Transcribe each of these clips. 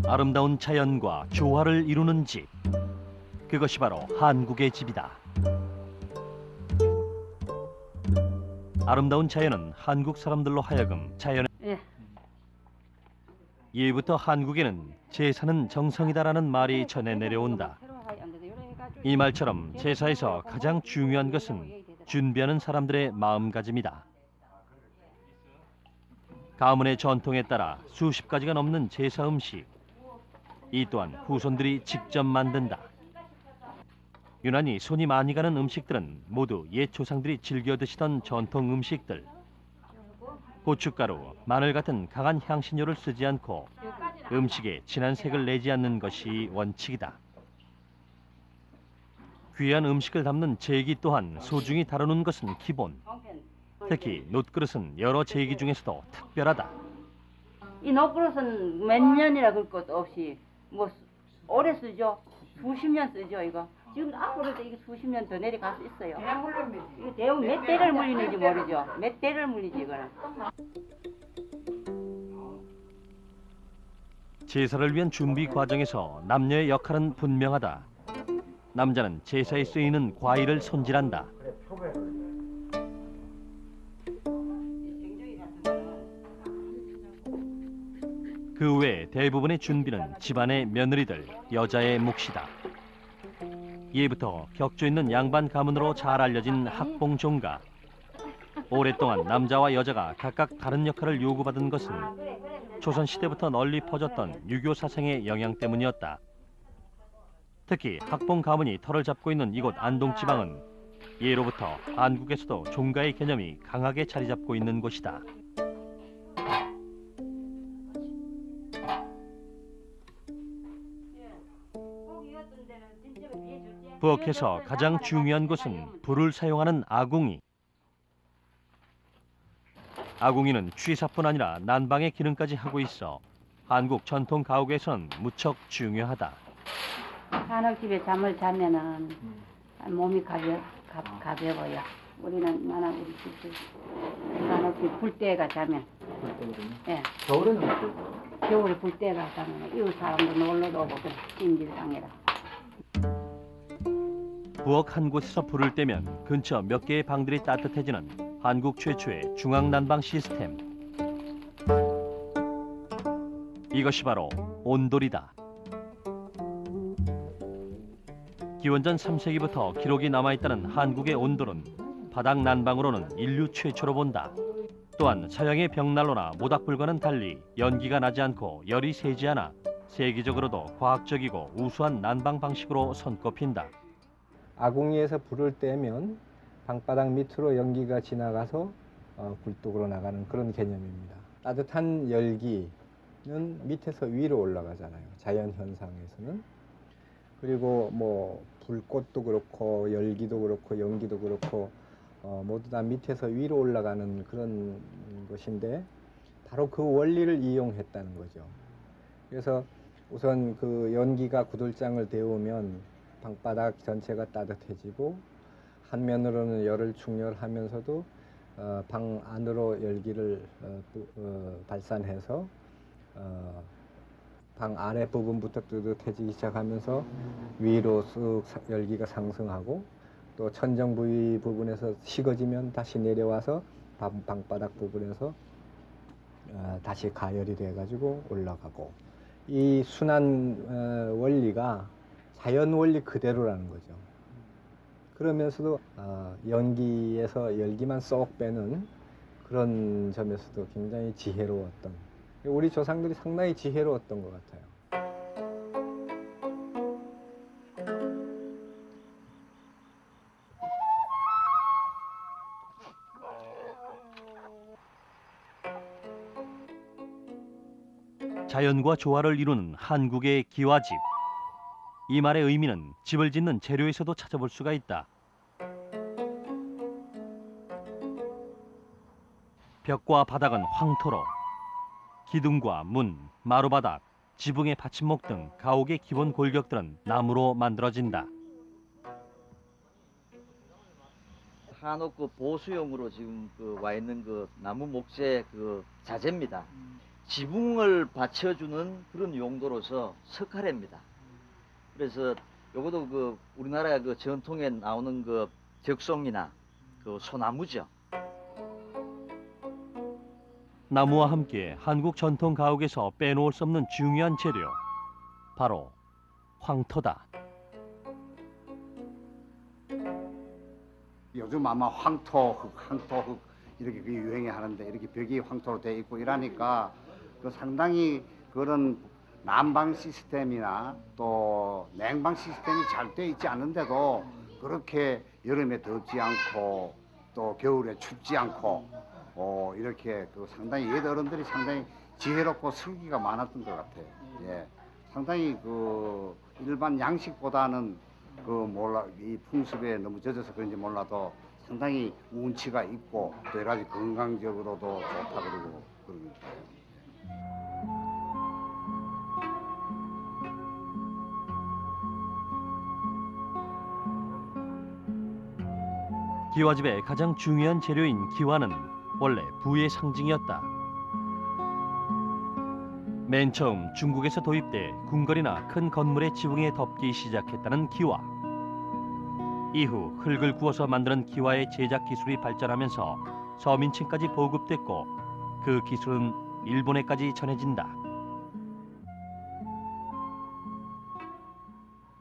아름다운 자연과 조화를 이루는 집, 그것이 바로 한국의 집이다. 아름다운 자연은 한국 사람들로 하여금 자연에 예부터 한국에는 제사는 정성이다라는 말이 전해 내려온다. 이 말처럼 제사에서 가장 중요한 것은 준비하는 사람들의 마음가짐이다. 가문의 전통에 따라 수십 가지가 넘는 제사 음식, 이 또한 후손들이 직접 만든다. 유난히 손이 많이 가는 음식들은 모두 옛 조상들이 즐겨 드시던 전통 음식들. 고춧가루, 마늘 같은 강한 향신료를 쓰지 않고 음식에 진한 색을 내지 않는 것이 원칙이다. 귀한 음식을 담는 제기 또한 소중히 다루는 것은 기본. 특히 놋그릇은 여러 제기 중에서도 특별하다. 이 놋그릇은 몇 년이라 그럴 것도 없이 뭐 오래 쓰죠. 수십 년 쓰죠. 이거 지금 앞으로도 이게 수십 년 더 내려갈 수 있어요. 이거 대웅 몇 대를 물리는지 모르죠. 몇 대를 물리지 이거는. 제사를 위한 준비 과정에서 남녀의 역할은 분명하다. 남자는 제사에 쓰이는 과일을 손질한다. 그 외 대부분의 준비는 집안의 며느리들, 여자의 몫이다. 예부터 격조 있는 양반 가문으로 잘 알려진 학봉 종가. 오랫동안 남자와 여자가 각각 다른 역할을 요구받은 것은 조선시대부터 널리 퍼졌던 유교 사상의 영향 때문이었다. 특히 학봉 가문이 터를 잡고 있는 이곳 안동지방은 예로부터 한국에서도 종가의 개념이 강하게 자리 잡고 있는 곳이다. 부엌에서 가장 중요한 것은 불을 사용하는 아궁이. 아궁이는 취사뿐 아니라 난방의 기능까지 하고 있어 한국 전통 가옥에서는 무척 중요하다. 한옥집에 잠을 자면은 몸이 가벼워요. 우리는 만약 우리 집 한옥집 불때가 자면. 예. 겨울에는 어때요? 겨울에 불때가 자면 이웃 사람도 놀러도 오고 찜질방이라. 부엌 한 곳에서 불을 떼면 근처 몇 개의 방들이 따뜻해지는 한국 최초의 중앙난방 시스템. 이것이 바로 온돌이다. 기원전 3세기부터 기록이 남아있다는 한국의 온돌은 바닥 난방으로는 인류 최초로 본다. 또한 서양의 벽난로나 모닥불과는 달리 연기가 나지 않고 열이 새지 않아 세계적으로도 과학적이고 우수한 난방 방식으로 손꼽힌다. 아궁이에서 불을 떼면 방바닥 밑으로 연기가 지나가서 굴뚝으로 나가는 그런 개념입니다. 따뜻한 열기는 밑에서 위로 올라가잖아요. 자연 현상에서는. 그리고 뭐 불꽃도 그렇고 열기도 그렇고 연기도 그렇고 모두 다 밑에서 위로 올라가는 그런 것인데 바로 그 원리를 이용했다는 거죠. 그래서 우선 그 연기가 구들장을 데우면 방바닥 전체가 따뜻해지고 한면으로는 열을 충혈하면서도 방 안으로 열기를 발산해서 방 아래 부분부터 뜨뜻해지기 시작하면서 위로 쓱 열기가 상승하고 또 천정 부위 부분에서 식어지면 다시 내려와서 방바닥 부분에서 다시 가열이 돼 가지고 올라가고, 이 순환 원리가 자연 원리 그대로라는 거죠. 그러면서도 연기에서 열기만 쏙 빼는 그런 점에서도 굉장히 지혜로웠던, 우리 조상들이 상당히 지혜로웠던 것 같아요. 자연과 조화를 이루는 한국의 기와집. 이 말의 의미는 집을 짓는 재료에서도 찾아볼 수가 있다. 벽과 바닥은 황토로, 기둥과 문, 마루바닥, 지붕의 받침목 등 가옥의 기본 골격들은 나무로 만들어진다. 한옥 그 보수용으로 지금 그 와 있는 그 나무 목재 그 자재입니다. 지붕을 받쳐주는 그런 용도로서 석가래입니다. 그래서 요것도 그 우리나라 그 전통에 나오는 그 벽송이나 그 소나무죠. 나무와 함께 한국 전통 가옥에서 빼놓을 수 없는 중요한 재료, 바로 황토다. 요즘 아마 황토흙 이렇게 그 유행이 하는데 이렇게 벽이 황토로 되어 있고 이러니까 그 상당히 그런 난방 시스템이나 또 냉방 시스템이 잘 되어 있지 않은데도 그렇게 여름에 덥지 않고 또 겨울에 춥지 않고 이렇게 그 상당히 옛 어른들이 상당히 지혜롭고 슬기가 많았던 것 같아요. 예, 상당히 그 일반 양식보다는 그 몰라 이 풍습에 너무 젖어서 그런지 몰라도 상당히 운치가 있고 또 여러 가지 건강적으로도 좋다 그러고 그런 거예요. 기와집의 가장 중요한 재료인 기와는 원래 부의 상징이었다. 맨 처음 중국에서 도입돼 궁궐이나 큰 건물의 지붕에 덮기 시작했다는 기와. 이후 흙을 구워서 만드는 기와의 제작 기술이 발전하면서 서민층까지 보급됐고 그 기술은 일본에까지 전해진다.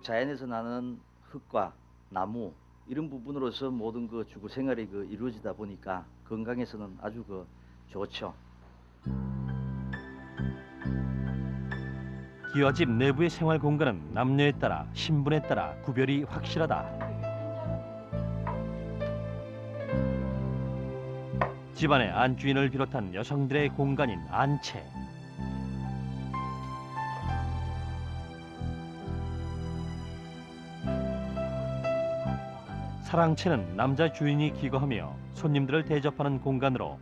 자연에서 나는 흙과 나무 이런 부분으로서 모든 그 주거 생활이 그 이루어지다 보니까 건강에서는 아주 그 좋죠. 기와집 내부의 생활 공간은 남녀에 따라 신분에 따라 구별이 확실하다. 집안의 안주인을 비롯한 여성들의 공간인 안채. 사랑채는 남자 주인이 기거하며 손님들을 대접하는 공간으로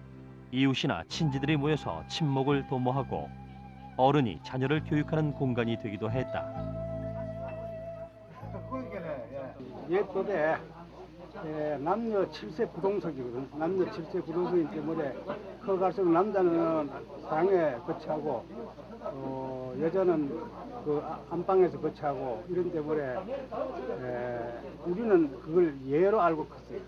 이웃이나 친지들이 모여서 친목을 도모하고 어른이 자녀를 교육하는 공간이 되기도 했다. 옛날에 남녀 7세 부동석이거든. 남녀 7세 부동석이기 때문에 갈수록 남자는 방에 거치하고 여자는 그 안방에서 거치하고 이런 때문에 우리는 그걸 예로 알고 컸어요.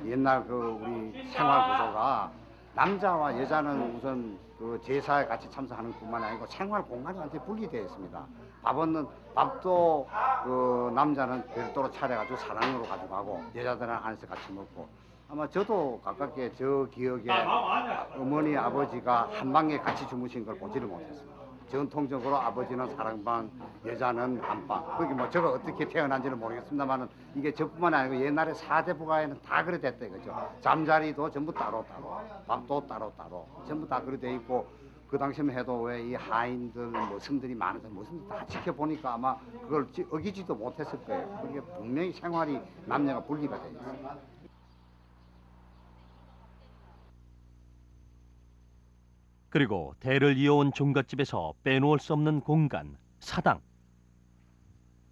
옛날 그 우리 생활 구조가 남자와 여자는 우선 그 제사에 같이 참석하는 뿐만 아니고 생활 공간이 완전히 분리되어 있습니다. 밥도 그 남자는 별도로 차려가지고 사랑으로 가져가고 여자들은 안에서 같이 먹고 아마 저도 가깝게 저 기억에 어머니 아버지가 한 방에 같이 주무신 걸 보지를 못했습니다. 전통적으로 아버지는 사랑방, 여자는 안방. 거기 뭐 저가 어떻게 태어난지는 모르겠습니다만은 이게 저뿐만 아니고 옛날에 사대 부가에는 다 그래 됐다 이거죠. 잠자리도 전부 따로, 밥도 따로 전부 다 그래 돼 있고 그 당시만 해도 왜 이 하인들 뭐 승들이 많아서 무슨 다 지켜보니까 아마 그걸 어기지도 못했을 거예요. 그게 분명히 생활이 남녀가 분리가 돼 있어요. 그리고 대를 이어온 종갓집에서 빼놓을 수 없는 공간, 사당.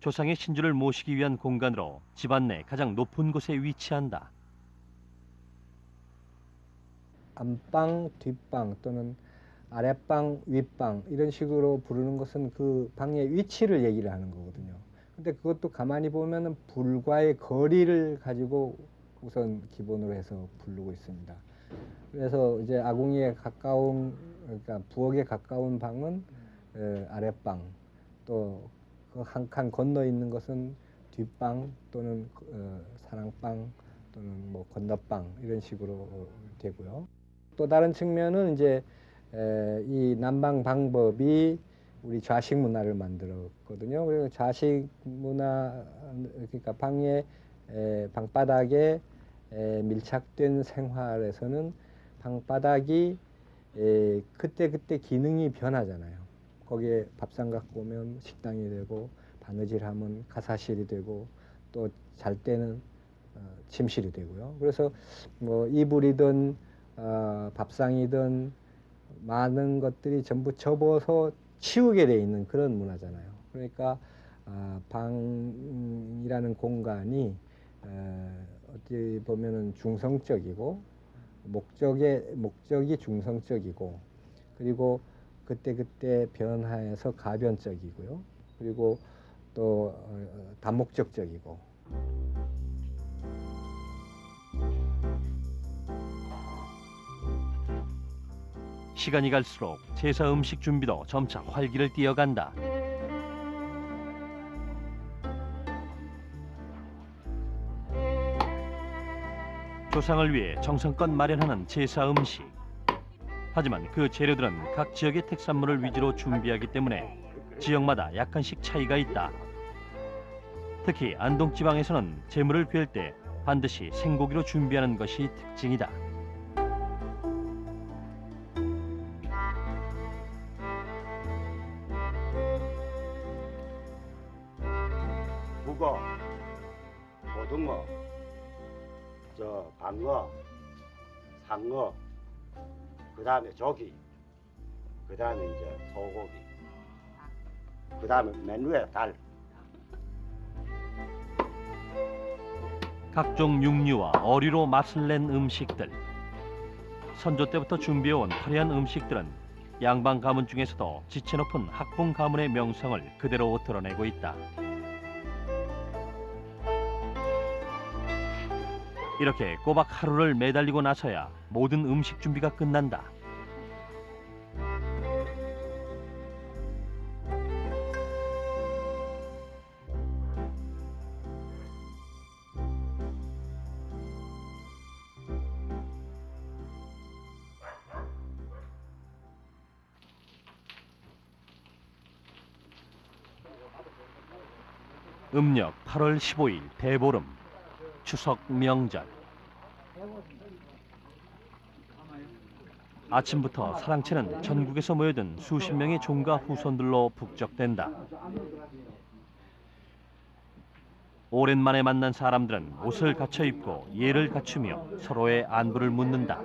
조상의 신주를 모시기 위한 공간으로 집안 내 가장 높은 곳에 위치한다. 안방, 뒷방 또는 아랫방, 윗방 이런 식으로 부르는 것은 그 방의 위치를 얘기를 하는 거거든요. 근데 그것도 가만히 보면은 불과의 거리를 가지고 우선 기본으로 해서 부르고 있습니다. 그래서 이제 아궁이에 가까운, 그러니까 부엌에 가까운 방은 아랫방, 또 그 한 칸 건너 있는 것은 뒷방 또는 사랑방 또는 뭐 건너방 이런 식으로 되고요. 또 다른 측면은 이제 이 난방 방법이 우리 좌식 문화를 만들었거든요. 그리고 좌식 문화, 그러니까 방바닥에 밀착된 생활에서는 방바닥이 그때 기능이 변하잖아요. 거기에 밥상 갖고 오면 식당이 되고 바느질하면 가사실이 되고 또 잘 때는 침실이 되고요. 그래서 뭐 이불이든 밥상이든 많은 것들이 전부 접어서 치우게 돼 있는 그런 문화잖아요. 그러니까 방이라는 공간이 어찌 보면은 중성적이고 목적이 중성적이고 그리고 그때그때 변화해서 가변적이고요. 그리고 또 다목적적이고. 시간이 갈수록 제사 음식 준비도 점차 활기를 띠어간다. 조상을 위해 정성껏 마련하는 제사 음식. 하지만 그 재료들은 각 지역의 특산물을 위주로 준비하기 때문에 지역마다 약간씩 차이가 있다. 특히 안동 지방에서는 제물을 빌 때 반드시 생고기로 준비하는 것이 특징이다. 북어, 고등어, 방어, 상어, 그 다음에 조기, 그 다음에 이제 소고기, 그 다음에 맨 위에 달. 각종 육류와 어류로 맛을 낸 음식들. 선조 때부터 준비해온 화려한 음식들은 양방 가문 중에서도 지체 높은 학봉 가문의 명성을 그대로 드러내고 있다. 이렇게 꼬박 하루를 매달리고 나서야 모든 음식 준비가 끝난다. 음력 8월 15일 대보름, 추석 명절. 아침부터 사랑채는 전국에서 모여든 수십 명의 종가 후손들로 북적댄다. 오랜만에 만난 사람들은 옷을 갖춰 입고 예를 갖추며 서로의 안부를 묻는다.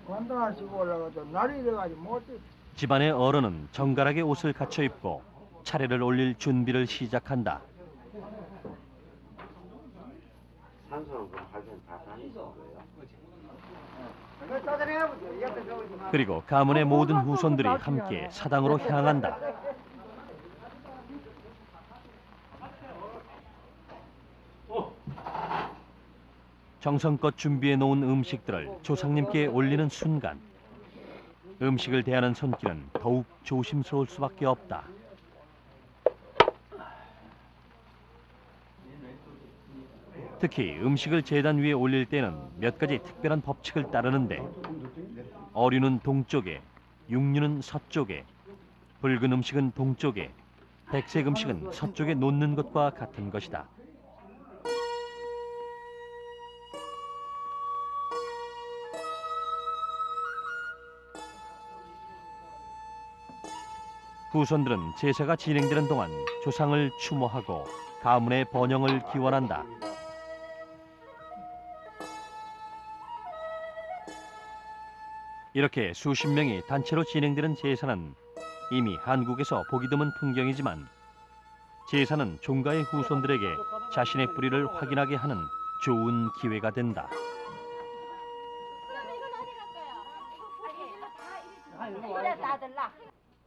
관당하시고 올라가도 날이 돼가지고 못 돼. 집안의 어른은 정갈하게 옷을 갖춰 입고 차례를 올릴 준비를 시작한다. 산소는 그럼 발견 다 다니는 거예요? 그리고 가문의 모든 후손들이 함께 사당으로 향한다. 정성껏 준비해 놓은 음식들을 조상님께 올리는 순간 음식을 대하는 손길은 더욱 조심스러울 수밖에 없다. 특히 음식을 제단 위에 올릴 때는 몇 가지 특별한 법칙을 따르는데 어류는 동쪽에, 육류는 서쪽에, 붉은 음식은 동쪽에, 백색 음식은 서쪽에 놓는 것과 같은 것이다. 후손들은 제사가 진행되는 동안 조상을 추모하고 가문의 번영을 기원한다. 이렇게 수십 명이 단체로 진행되는 제사는 이미 한국에서 보기 드문 풍경이지만 제사는 종가의 후손들에게 자신의 뿌리를 확인하게 하는 좋은 기회가 된다.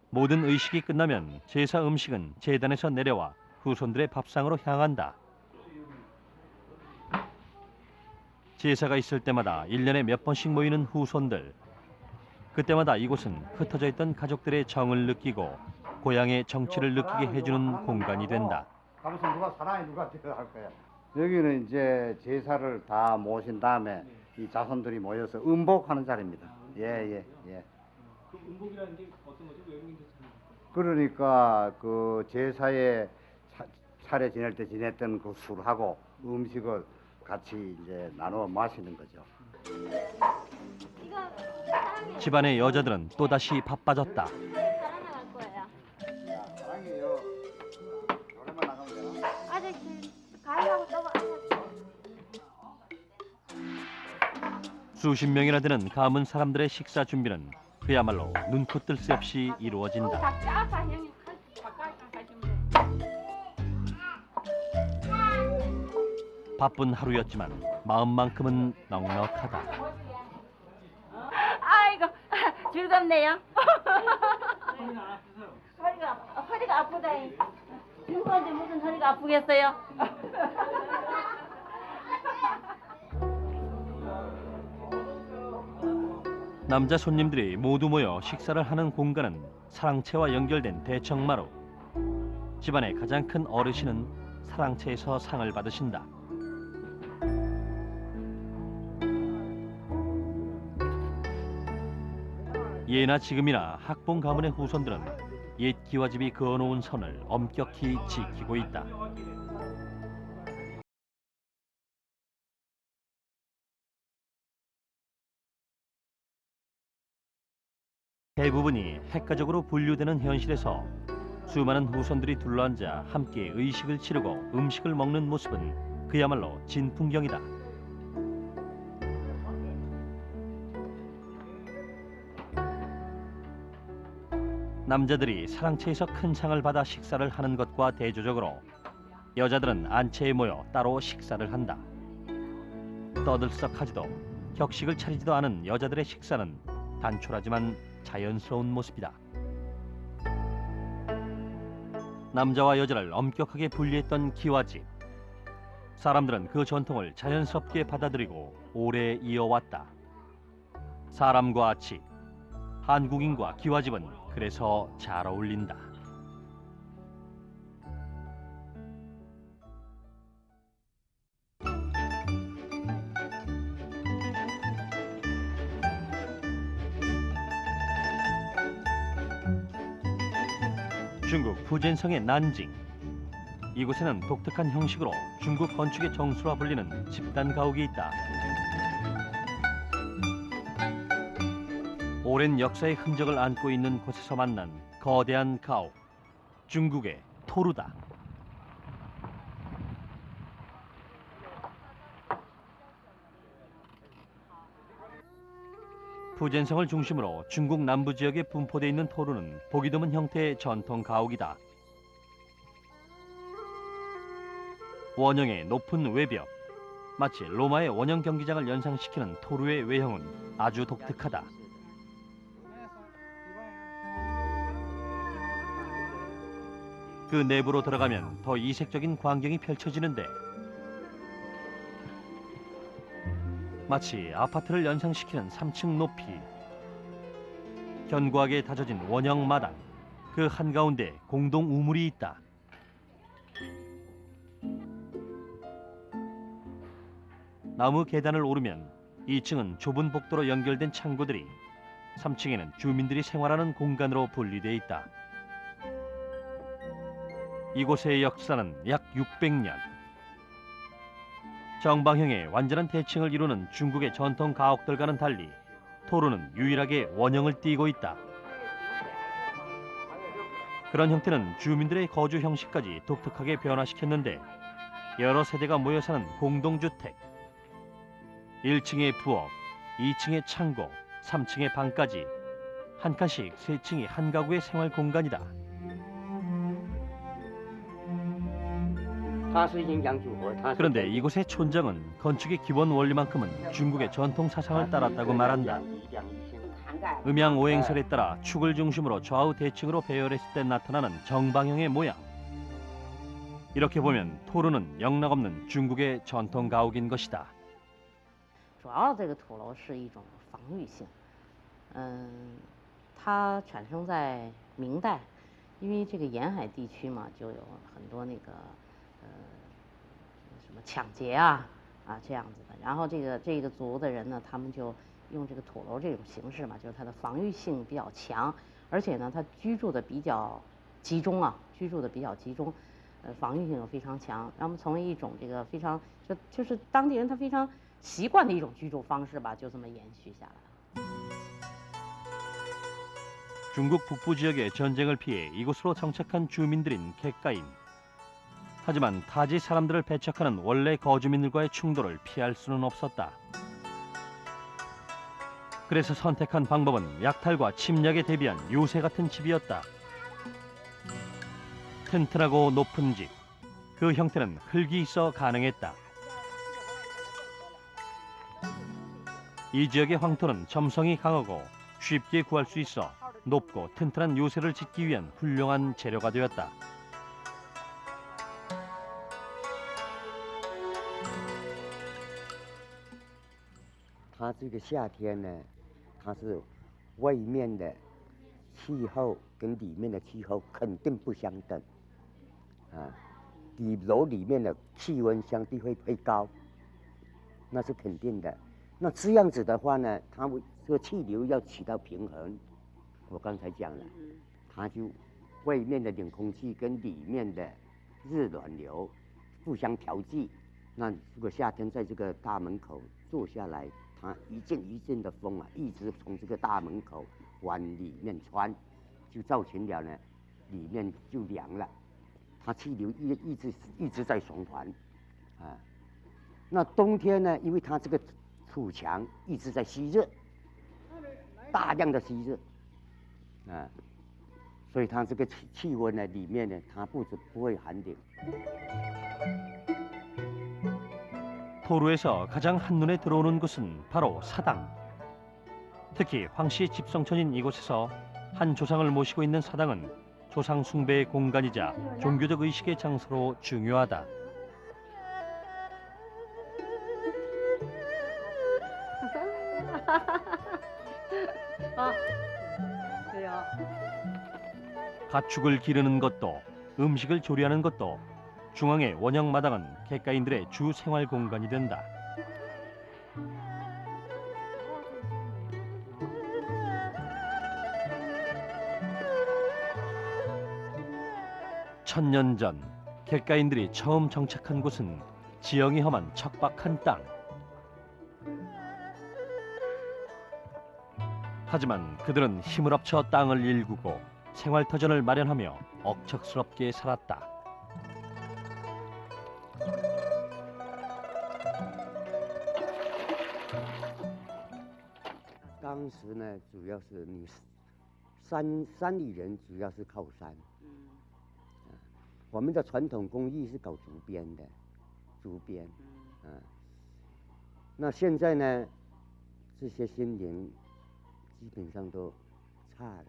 모든 의식이 끝나면 제사 음식은 제단에서 내려와 후손들의 밥상으로 향한다. 제사가 있을 때마다 1년에 몇 번씩 모이는 후손들. 그때마다 이곳은 흩어져 있던 가족들의 정을 느끼고 고향의 정취를 느끼게 해주는 공간이 된다. 가무슨 누가 사나이 누가 들어갈 거야. 여기는 이제 제사를 다 모신 다음에 이 자손들이 모여서 음복하는 자리입니다. 예. 그 음복이라는 게 어떤 거죠? 외국인 제사는? 그러니까 그 제사에 차례 지낼 때 지냈던 그 술하고 음식을 같이 이제 나눠 마시는 거죠. 집안의 여자들은 또다시 바빠졌다. 살아나갈 거예요. 사랑이요. 노래만 나가면 되나? 아직 가려고 또 수십 명이나 되는 가문 사람들의 식사 준비는 그야말로 눈코 뜰 새 없이 이루어진다. 바쁜 하루였지만 마음만큼은 넉넉하다. 아이고 즐겁네요. 허리는 안 아프세요? 허리가 아프다. 친구한테 무슨 허리가 아프겠어요? 남자 손님들이 모두 모여 식사를 하는 공간은 사랑채와 연결된 대청마루. 집안의 가장 큰 어르신은 사랑채에서 상을 받으신다. 예나 지금이나 학봉 가문의 후손들은 옛 기와집이 그어놓은 선을 엄격히 지키고 있다. 대부분이 핵가족으로 분류되는 현실에서 수많은 후손들이 둘러앉아 함께 의식을 치르고 음식을 먹는 모습은 그야말로 진풍경이다. 남자들이 사랑채에서 큰 상을 받아 식사를 하는 것과 대조적으로 여자들은 안채에 모여 따로 식사를 한다. 떠들썩하지도 격식을 차리지도 않은 여자들의 식사는 단촐하지만 자연스러운 모습이다. 남자와 여자를 엄격하게 분리했던 기와집. 사람들은 그 전통을 자연스럽게 받아들이고 오래 이어왔다. 사람과 집, 한국인과 기와집은 그래서 잘 어울린다. 중국 푸젠성의 난징. 이곳에는 독특한 형식으로 중국 건축의 정수라 불리는 집단 가옥이 있다. 오랜 역사의 흔적을 안고 있는 곳에서 만난 거대한 가옥, 중국의 토루다. 푸젠성을 중심으로 중국 남부 지역에 분포되어 있는 토루는 보기 드문 형태의 전통 가옥이다. 원형의 높은 외벽, 마치 로마의 원형 경기장을 연상시키는 토루의 외형은 아주 독특하다. 그 내부로 들어가면 더 이색적인 광경이 펼쳐지는데 마치 아파트를 연상시키는 3층 높이, 견고하게 다져진 원형 마당, 그 한가운데 공동 우물이 있다. 나무 계단을 오르면 2층은 좁은 복도로 연결된 창고들이, 3층에는 주민들이 생활하는 공간으로 분리되어 있다. 이곳의 역사는 약 600년. 정방형의 완전한 대칭을 이루는 중국의 전통 가옥들과는 달리 토루는 유일하게 원형을 띠고 있다. 그런 형태는 주민들의 거주 형식까지 독특하게 변화시켰는데 여러 세대가 모여 사는 공동주택, 1층의 부엌, 2층의 창고, 3층의 방까지 한 칸씩 3층이 한 가구의 생활 공간이다. 그런데 이곳의 촌장은 건축의 기본 원리만큼은 중국의 전통 사상을 따랐다고 말한다. 음양 오행설에 따라 축을 중심으로 좌우 대칭으로 배열했을 때 나타나는 정방형의 모양. 이렇게 보면 토루는 영락없는 중국의 전통 가옥인 것이다. 主要这个土楼是一种防御性，它产生在明代，因为这个沿海地区嘛，就有很多那个什么抢劫啊这样子的。然后这个族的人呢，他们就用这个土楼这种形式嘛，就是它的防御性比较强，而且呢，它居住的比较集中啊，防御性又非常强。然后从一种这个非常就是当地人他非常习惯的一种居住方式吧，就这么延续下来了。 중국 북부 지역의 전쟁을 피해 이곳으로 정착한 주민들인 객가인. 하지만 타지 사람들을 배척하는 원래 거주민들과의 충돌을 피할 수는 없었다. 그래서 선택한 방법은 약탈과 침략에 대비한 요새 같은 집이었다. 튼튼하고 높은 집, 그 형태는 흙이 있어 가능했다. 이 지역의 황토는 점성이 강하고 쉽게 구할 수 있어 높고 튼튼한 요새를 짓기 위한 훌륭한 재료가 되었다. 它这个夏天呢，它是外面的气候跟里面的气候肯定不相等，啊，底楼里面的气温相对会高，那是肯定的。那这样子的话呢，它这个气流要起到平衡，我刚才讲了，它就外面的冷空气跟里面的热暖流互相调剂。那如果夏天在这个大门口坐下来，它一阵一阵的风啊，一直从这个大门口往里面穿，就造成了呢，里面就凉了，它气流一直在循环，啊，那冬天呢，因为它这个土墙一直在吸热，大量的吸热，啊，所以它这个气温呢，里面呢，它不会寒冷。 토루에서 가장 한눈에 들어오는 곳은 바로 사당. 특히 황씨의 집성촌인 이곳에서 한 조상을 모시고 있는 사당은 조상 숭배의 공간이자 종교적 의식의 장소로 중요하다. 그래요. 가축을 기르는 것도 음식을 조리하는 것도 중앙의 원형 마당은 객가인들의 주 생활 공간이 된다. 천년 전 객가인들이 처음 정착한 곳은 지형이 험한 척박한 땅. 하지만 그들은 힘을 합쳐 땅을 일구고 생활터전을 마련하며 억척스럽게 살았다. 当时呢，主要是你山里人主要是靠山，我们的传统工艺是搞竹编的，竹编，那现在呢，这些新人基本上都差了，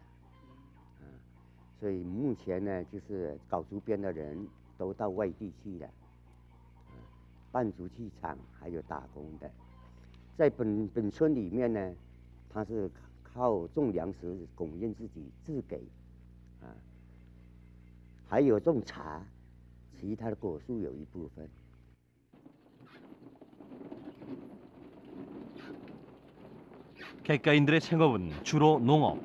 所以目前呢，就是搞竹编的人都到外地去了，办竹器厂还有打工的，在本村里面呢。 他是靠种粮食供应自给，还有种茶，其他的果树有一部分。 객가인들의 생업은 주로 농업.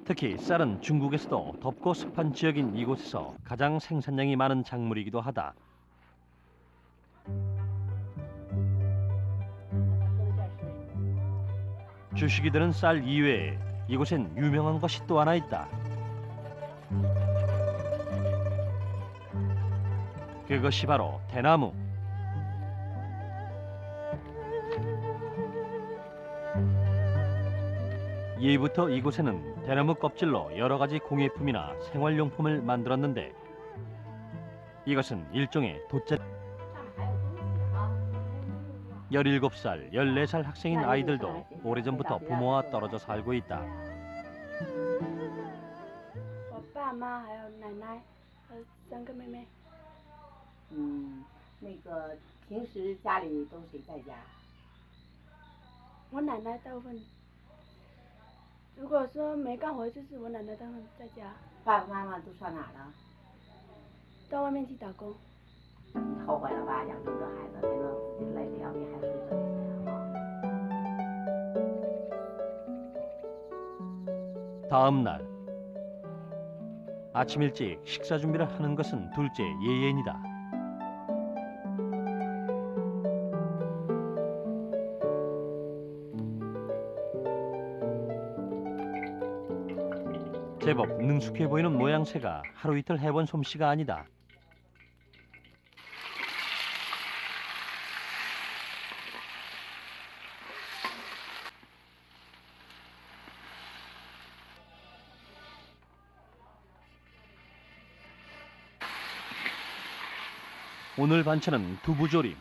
특히 쌀은 중국에서도 덥고 습한 지역인 이곳에서 가장 생산량이 많은 작물이기도 하다. 주식이 되는 쌀 이외에 이곳엔 유명한 것이 또 하나 있다. 그것이 바로 대나무. 예부터 이곳에는 대나무 껍질로 여러 가지 공예품이나 생활용품을 만들었는데 이것은 일종의 돗자리. 17살, 14살 학생인 아이들도 오래전부터 부모와 떨어져 살고 있다. 我爸妈还有奶奶和3个妹妹。那个平时家里都谁在家？我奶奶大部分，如果说没干活，就是我奶奶大部分在家。爸爸妈妈都上哪儿了？到外面去打工。你后悔了吧？养这么多孩子，变成自己累得要命，还睡这么些啊！ 다음 날 아침 일찍 식사 준비를 하는 것은 둘째 예엔이다. 제법 능숙해 보이는 모양새가 하루 이틀 해본 솜씨가 아니다. 오늘 반찬은 두부조림.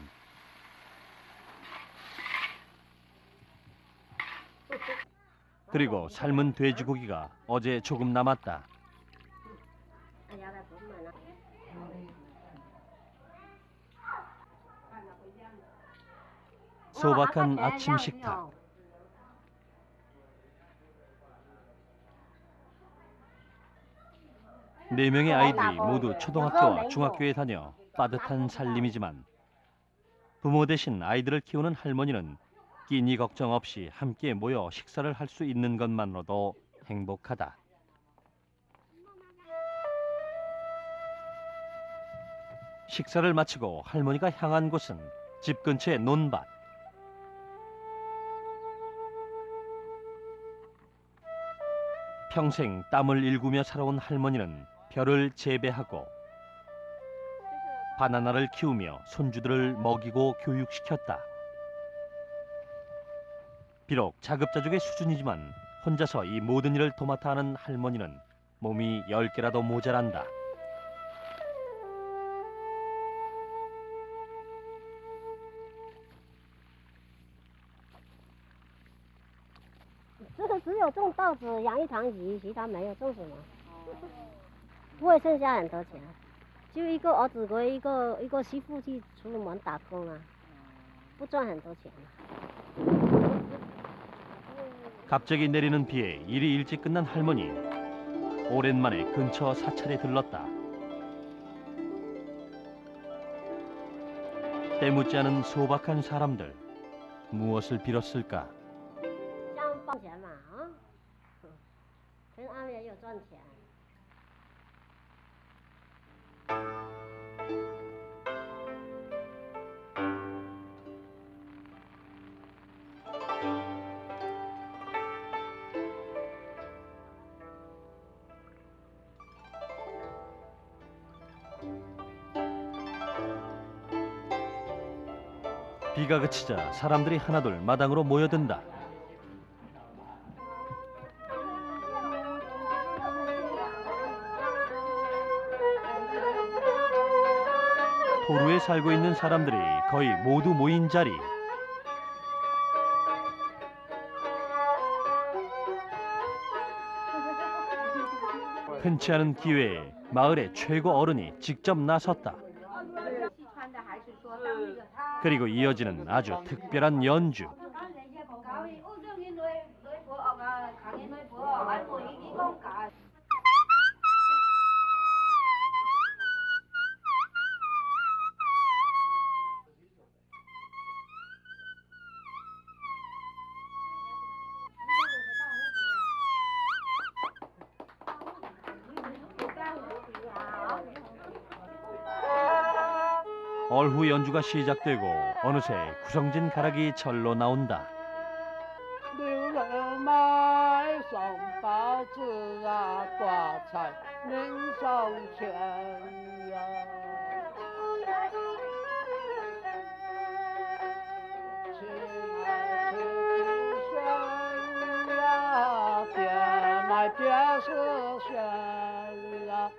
그리고 삶은 돼지고기가 어제 조금 남았다. 소박한 아침 식탁. 네 명의 아이들이 모두 초등학교와 중학교에 다녀 빠듯한 살림이지만 부모 대신 아이들을 키우는 할머니는 끼니 걱정 없이 함께 모여 식사를 할 수 있는 것만으로도 행복하다. 식사를 마치고 할머니가 향한 곳은 집 근처의 논밭. 평생 땀을 일구며 살아온 할머니는 벼를 재배하고 바나나를 키우며 손주들을 먹이고 교육시켰다. 비록 자급자족의 수준이지만 혼자서 이 모든 일을 도맡아 하는 할머니는 몸이 10개라도 모자란다. 这个只有种稻子、养一塘鱼，其他没有种什么，不会剩下很多钱。就一个儿子和一个媳妇去出门打工啊，不赚很多钱。 갑자기 내리는 비에 일이 일찍 끝난 할머니. 오랜만에 근처 사찰에 들렀다. 때묻지 않은 소박한 사람들. 무엇을 빌었을까? 像赚钱嘛啊，平安也有赚钱。 비가 그치자 사람들이 하나둘 마당으로 모여든다. 도루에 살고 있는 사람들이 거의 모두 모인 자리. 흔치 않은 기회에 마을의 최고 어른이 직접 나섰다. 그리고 이어지는 아주 특별한 연주. 얼후 연주가 시작되고 어느새 구성진 가락이 절로 나온다. 刘人买送报纸啊，挂彩人手钱呀。亲爱的选呀，别买别是选呀。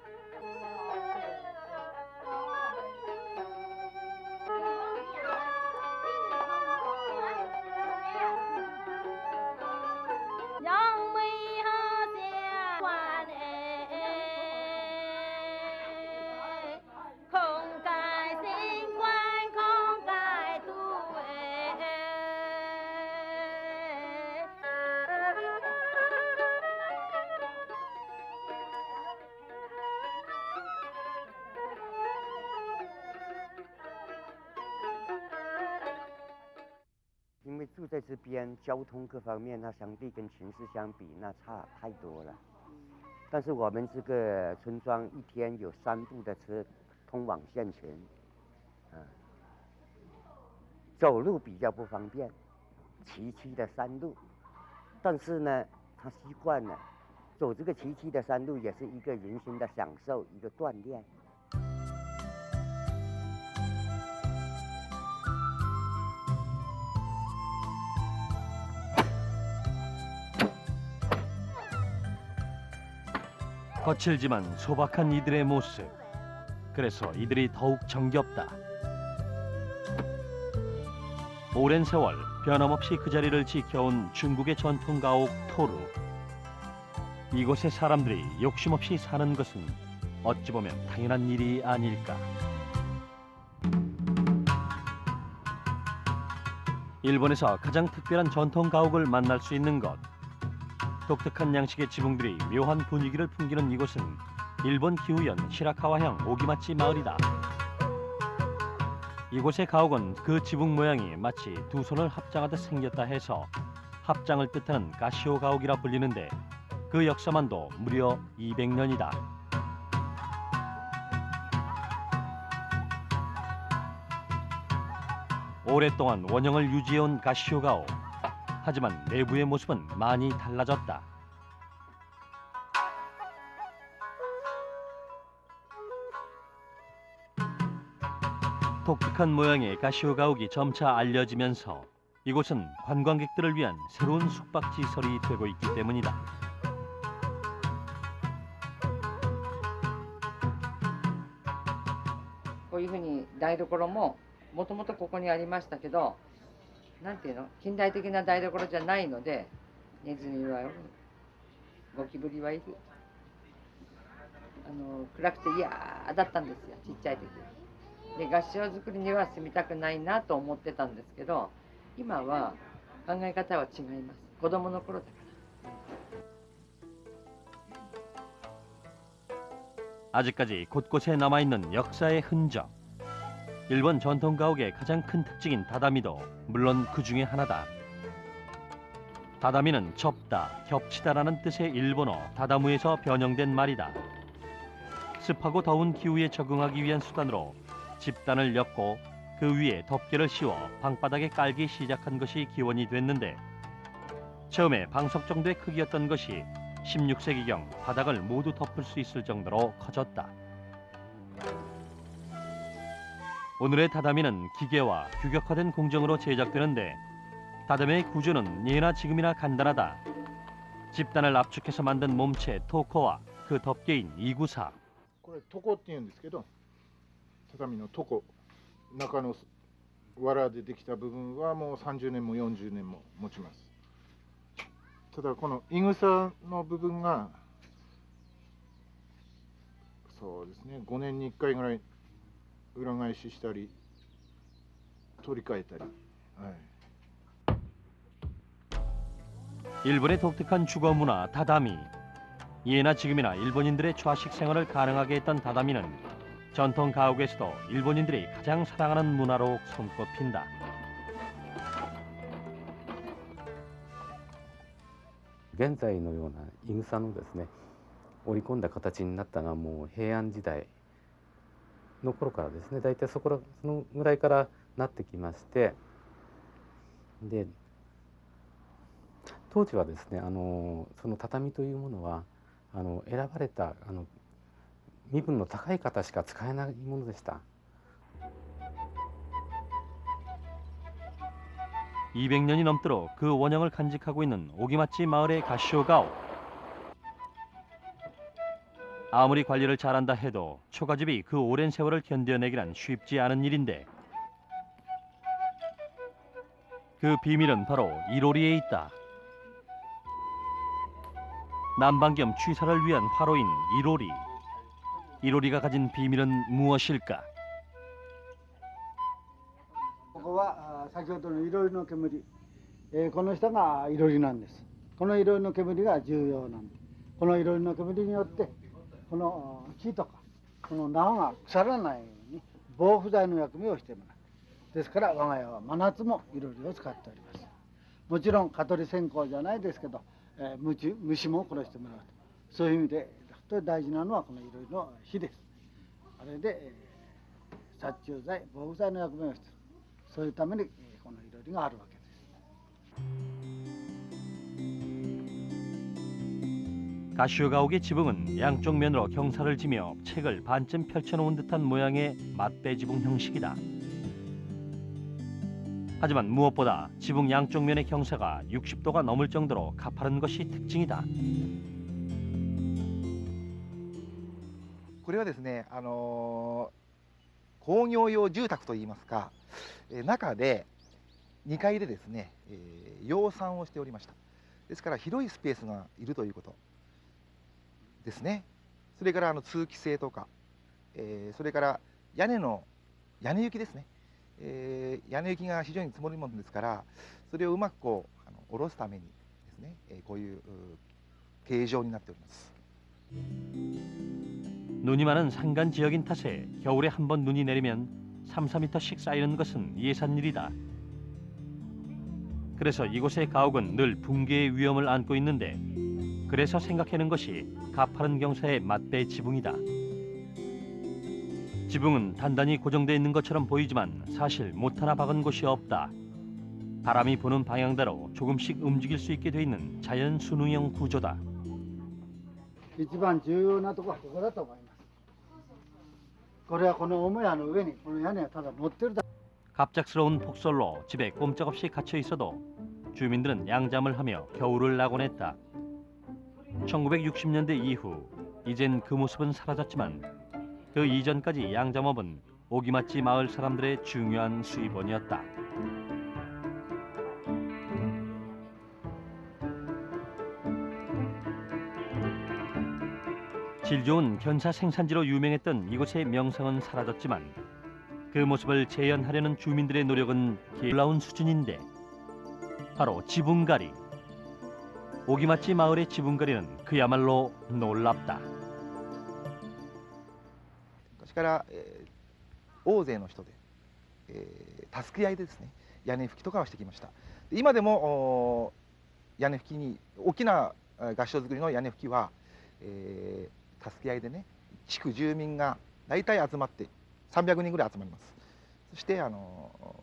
因为住在这边，交通各方面，它相对跟城市相比，那差太多了。但是我们这个村庄一天有3部的车通往县城，走路比较不方便，崎岖的山路。但是呢，他习惯了，走这个崎岖的山路也是一个人生的享受，一个锻炼。 거칠지만 소박한 이들의 모습. 그래서 이들이 더욱 정겹다. 오랜 세월 변함없이 그 자리를 지켜온 중국의 전통 가옥 토르. 이곳의 사람들이 욕심 없이 사는 것은 어찌 보면 당연한 일이 아닐까. 일본에서 가장 특별한 전통 가옥을 만날 수 있는 곳. 독특한 양식의 지붕들이 묘한 분위기를 풍기는 이곳은 일본 기후현 시라카와형 오기마치 마을이다. 이곳의 가옥은 그 지붕 모양이 마치 두 손을 합장하듯 생겼다 해서 합장을 뜻하는 가시오 가옥이라 불리는데 그 역사만도 무려 200년이다. 오랫동안 원형을 유지해온 가시오 가옥. 하지만 내부의 모습은 많이 달라졌다. 독특한 모양의 가시오 가옥이 점차 알려지면서 이곳은 관광객들을 위한 새로운 숙박시설이 되고 있기 때문이다. こういうふうに台所ももともとここにありましたけど、なんていうの、近代的な台所じゃないので、ネズミはおる、ゴキブリはいる。暗くて嫌だったんですよ、ちっちゃい時。で、合掌造りには住みたくないなと思ってたんですけど、今は考え方は違います。子供の頃だから。 아직까지 곳곳에 남아있는 역사의 흔적. 일본 전통 가옥의 가장 큰 특징인 다다미도 물론 그 중에 하나다. 다다미는 접다, 겹치다라는 뜻의 일본어 다다무에서 변형된 말이다. 습하고 더운 기후에 적응하기 위한 수단으로 집단을 엮고 그 위에 덮개를 씌워 방바닥에 깔기 시작한 것이 기원이 됐는데 처음에 방석 정도의 크기였던 것이 16세기경 바닥을 모두 덮을 수 있을 정도로 커졌다. 오늘의 다다미는 기계와 규격화된 공정으로 제작되는데 다다미의 구조는 예나 지금이나 간단하다. 집단을 압축해서 만든 몸체 토코와 그 덮개인 이구사. これ床っていうんですけど、畳の床、中の藁でできた部分はもう30年も40年も持ちます。 ただこのいぐさの部分がそうですね、5年に1回ぐらい裏返ししたり取り替えたり、はい、 일본의 독특한 주거 문화 다다미. 예나 지금이나 일본인들의 좌식 생활을 가능하게 했던 다다미는 전통 가옥에서도 일본인들이 가장 사랑하는 문화로 손꼽힌다.現在のようないぐさのですね織り込んだ形になったのはもう平安時代の頃からですね、大体そのぐらいからなってきまして、で当時はですねその畳というものは選ばれた身分の高い方しか使えないものでした。 200년이 넘도록 그 원형을 간직하고 있는 오기마치 마을의 가시오 가옥. 아무리 관리를 잘한다 해도 초가집이 그 오랜 세월을 견뎌내기란 쉽지 않은 일인데 그 비밀은 바로 이로리에 있다. 난방 겸 취사를 위한 화로인 이로리. 이로리가 가진 비밀은 무엇일까? ここは先ほどのいろりの煙、この下がいろりなんです。このいろりの煙が重要なんです。このいろりの煙によってこの木とかこの縄が腐らないように防腐剤の役目をしてもらう。ですから我が家は真夏もいろりを使っております。もちろん蚊取り線香じゃないですけど、虫も殺してもらうと。そういう意味で大事なのはこのいろりの火です。あれで殺虫剤、防腐剤の役目をしている。 そういうためにこのいろりがあるわけです。 가시오 가옥의 지붕은 양쪽 면으로 경사를 지며 책을 반쯤 펼쳐놓은 듯한 모양의 맞배 지붕 형식이다. 하지만 무엇보다 지붕 양쪽 면의 경사가 60도가 넘을 정도로 가파른 것이 특징이다. これはですね、工業用住宅といいますか、中で2階でですね、養蚕をしておりました。ですから広いスペースがいるということですね。それから通気性とか、それから屋根雪ですね。屋根雪が非常に積もるものですから、それをうまくこう下ろすためにですね、こういう形状になっております。 눈이 많은 산간 지역인 탓에 겨울에 한 번 눈이 내리면 3, 4m씩 쌓이는 것은 예산일이다. 그래서 이곳의 가옥은 늘 붕괴의 위험을 안고 있는데 그래서 생각해낸 것이 가파른 경사의 맞배 지붕이다. 지붕은 단단히 고정되어 있는 것처럼 보이지만 사실 못 하나 박은 곳이 없다. 바람이 부는 방향대로 조금씩 움직일 수 있게 돼 있는 자연 순응형 구조다. 一番重要なところはここだと思います。これはこの母屋の上にこの屋根がただ乗ってるだけ。 갑작스러운 폭설로 집에 꼼짝없이 갇혀 있어도 주민들은 양잠을 하며 겨울을 나곤 했다. 1960년대 이후 이젠 그 모습은 사라졌지만 그 이전까지 양잠업은 오기맞지 마을 사람들의 중요한 수입원이었다. 질 좋은 견사 생산지로 유명했던 이곳의 명성은 사라졌지만 그 모습을 재현하려는 주민들의 노력은 놀라운 수준인데 바로 지붕가리. 오기맞지 마을의 지붕가리는 그야말로 놀랍다. 昔から、大勢の人で、助け合いでですね、屋根拭きとかはしてきました。今でも屋根拭きに大きな合掌造りの屋根拭きは、助け合いでね、地区住民が大体集まって300人ぐらい集まります。そして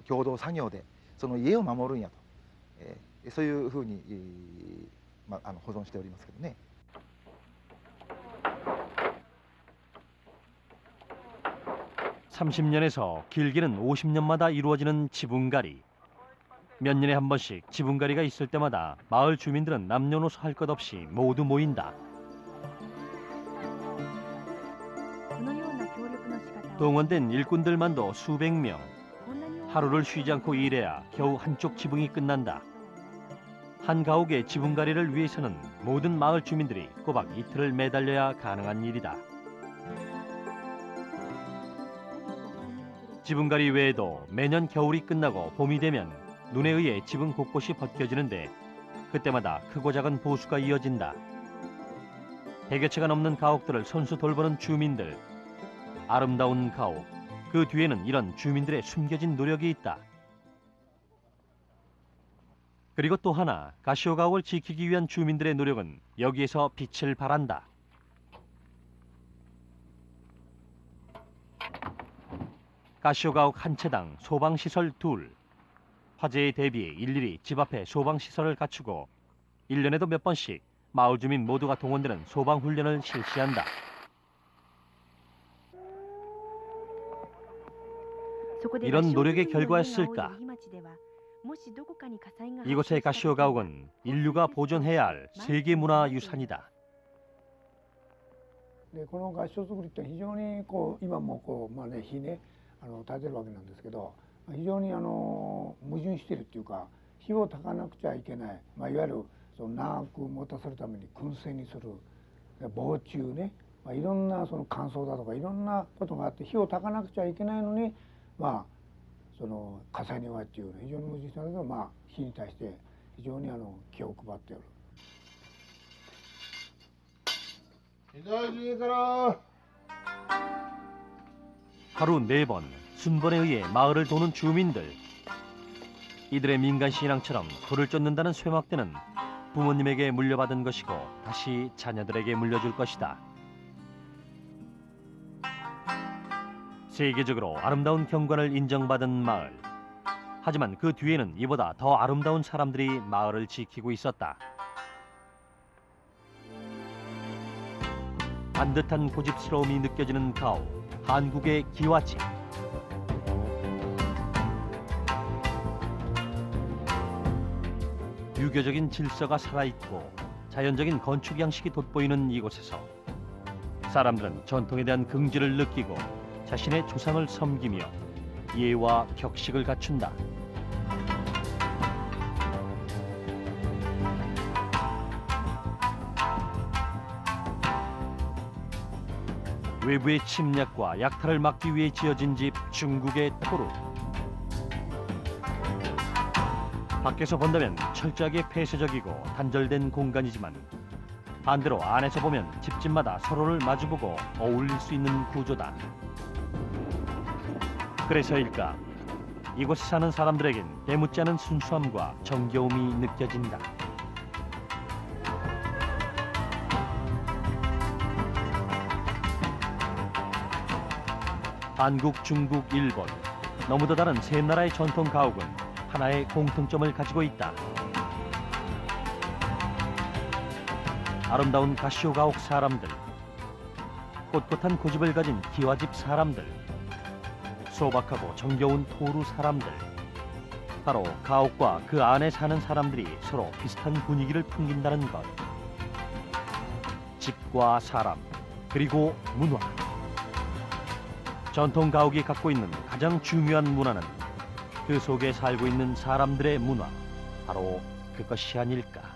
共同作業でその家を守るんやと、そういうふうに、保存しておりますけどね。 30년에서 길게는 50년마다 이루어지는 지붕가리. 몇 년에 한 번씩 지붕가리가 있을 때마다 마을 주민들은 남녀노소 할 것 없이 모두 모인다. 동원된 일꾼들만도 수백 명. 하루를 쉬지 않고 일해야 겨우 한쪽 지붕이 끝난다. 한 가옥의 지붕가리를 위해서는 모든 마을 주민들이 꼬박 이틀을 매달려야 가능한 일이다. 지붕가리 외에도 매년 겨울이 끝나고 봄이 되면 눈에 의해 지붕 곳곳이 벗겨지는데 그때마다 크고 작은 보수가 이어진다. 100여 채가 넘는 가옥들을 손수 돌보는 주민들. 아름다운 가옥, 그 뒤에는 이런 주민들의 숨겨진 노력이 있다. 그리고 또 하나, 가시오 가옥을 지키기 위한 주민들의 노력은 여기에서 빛을 발한다. 가시오 가옥 한 채당 소방시설 2. 화재에 대비해 일일이 집 앞에 소방시설을 갖추고 1년에도 몇 번씩 마을 주민 모두가 동원되는 소방훈련을 실시한다. 이런 노력의 결과였을까? 이곳의 가시오 가옥은 인류가 보존해야 할 세계문화유산이다. でこの合掌造りって非常に今も火ね建てるわけなんですけど、非常に矛盾しているっていうか、火を焚かなくちゃいけない、いわゆる長く持たせるために燻製にする防虫ね、いろんな乾燥だとかいろんなことがあって火を焚かなくちゃいけないのに火災に弱いっていう非常に矛盾したんだけど、火に対して非常に気を配っておる。 하루 4번 순번에 의해 마을을 도는 주민들. 이들의 민간 신앙처럼 돌을 쫓는다는 쇠막대는 부모님에게 물려받은 것이고 다시 자녀들에게 물려줄 것이다. 세계적으로 아름다운 경관을 인정받은 마을. 하지만 그 뒤에는 이보다 더 아름다운 사람들이 마을을 지키고 있었다. 반듯한 고집스러움이 느껴지는 가오, 한국의 기와집. 유교적인 질서가 살아있고 자연적인 건축 양식이 돋보이는 이곳에서 사람들은 전통에 대한 긍지를 느끼고 자신의 조상을 섬기며 예와 격식을 갖춘다. 외부의 침략과 약탈을 막기 위해 지어진 집 중국의 토루. 밖에서 본다면 철저하게 폐쇄적이고 단절된 공간이지만 반대로 안에서 보면 집집마다 서로를 마주보고 어울릴 수 있는 구조다. 그래서일까 이곳에 사는 사람들에겐 대묻지 않은 순수함과 정겨움이 느껴진다. 한국, 중국, 일본 너무도 다른 세 나라의 전통 가옥은 하나의 공통점을 가지고 있다. 아름다운 가시오 가옥 사람들, 꼿꼿한 고집을 가진 기와집 사람들, 소박하고 정겨운 토루 사람들. 바로 가옥과 그 안에 사는 사람들이 서로 비슷한 분위기를 풍긴다는 것. 집과 사람, 그리고 문화. 전통 가옥이 갖고 있는 가장 중요한 문화는 그 속에 살고 있는 사람들의 문화, 바로 그것이 아닐까.